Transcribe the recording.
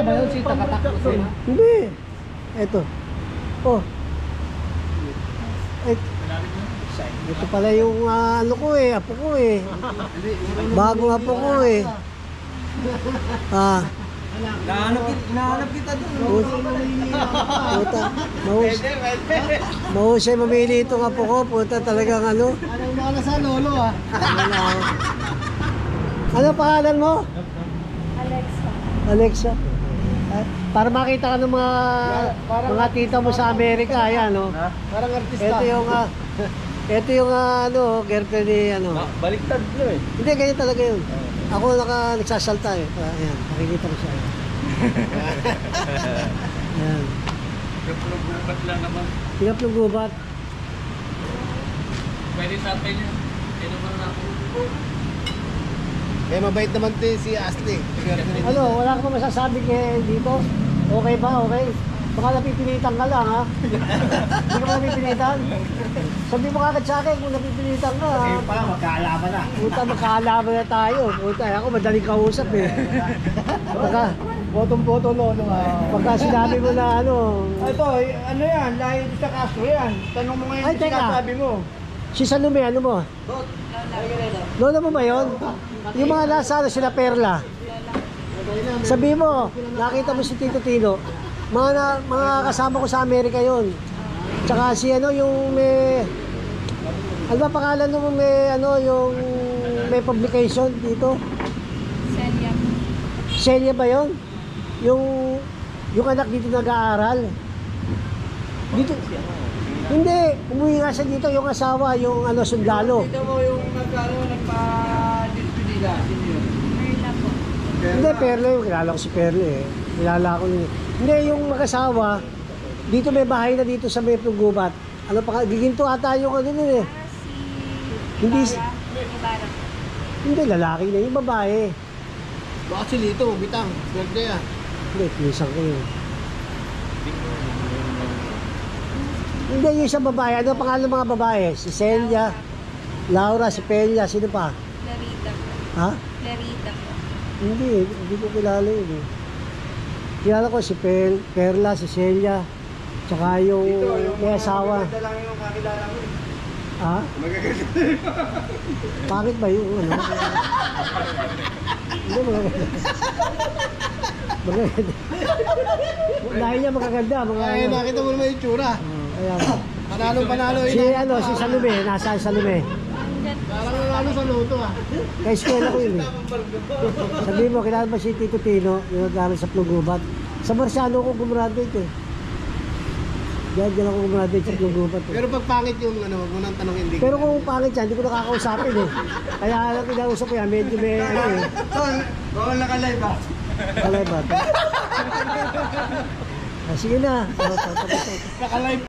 ba yun? Si Takatak. Hindi. Eto. Oh. Ito pala yung ano ko eh, apo ko eh. Bagong apo ko eh. Nahanap kita doon. Puta. Mahusay mamili itong apo ko. Puta talagang ano. Anong mga sa lolo ah? Ano pangalan mo? Alexa. Alexa. Para makita ka ng mga tita mo sa Amerika, ayan, no? Parang artista. Ito yung ano, girlfriend ni ano. Baliktad nyo eh. Hindi, ganyan talaga yun. Ako nagsasalta eh. Ayan, nakikita ko siya. Ayan. Pinaplong-gubat lang naman. Pinaplong-gubat. Pwede sa atin yun. Pwede naman na ako. Eh, mabait naman si Ashley. Ano, wala akong masasabi dito. Okay ba? Okay? Baka napipilitan ka lang, ha? Hindi ka ba napipilitan? Sabi mo kagad sa akin kung napipilitan ka, ha? Eh, pala magkaalaman na. Puta, magkaalaman na tayo. Puta, ako madaling kausap, eh. Botong-boto lolo ah. Pagka sinabi mo na ano... Ito, ano yan? Lahi sa Castro yan. Tanong mo ngayon Ay, si teka. sabi mo. Si Salome, ano mo? Lola mo ba yun? Yung mga nasa sila Perla. Sabi mo, nakita mo si Tito Tino. Mga kasama ko sa Amerika yun. Tsaka si ano, yung may... Ano ba pangalan mo may ano, yung may publication dito? Celia. Celia ba yun? Yung anak dito nag-aaral. Dito. Hindi, umuwi nga siya dito yung asawa, yung ano, sundalo. Dito mo yung nagpa-dispedida. Sino yun? Merla po. Hindi, Perla yung kilala ko si Perla eh. Kilala ko yun. Hindi, yung mag-asawa, dito may bahay na dito sa may Gubat. Ano pa, giginto ata yung ano nun eh. Hindi, Ibarra. hindi, lalaki na yung babae. Baka si Lito, bitang. Swerte ah. Hindi, pinisang ko yun. Hindi, yung isang babae. Ano pangalan ng mga babae? Si Celia, Laura, si Pelia, sino pa? Clarita po. Ha? Clarita po. Hindi ko kilala yun eh. Kilala ko si Perla, si Celia, tsaka yung may asawa. Magaganda lang yung kakilala ko. Ha? Magaganda. Bakit ba yung ano? Hindi, magaganda. Magaganda. Dahil niya magaganda. Ay, nakita mo naman yung tsura. Ayan. Panalo yun. Si Salome, nasa Salome. Parang nanalo sa loto ah. Kaya eskwela ko yun eh. Sabi mo, kilala ba si Tito Tino, yung nag-aaral sa Plugubat? Sa Marciano ko gumraduate eh. Diyan ako gumraduate sa Plugubat eh. Pero pag pangit yung ano, wag mo nang tanongin din. Pero kung pangit siya, hindi ko nakakausapin eh. Kaya alam ko kinausap ko yan, medyo may ano eh. Bawal naka-live ah. Kalay ba? Sige na. Naka-live.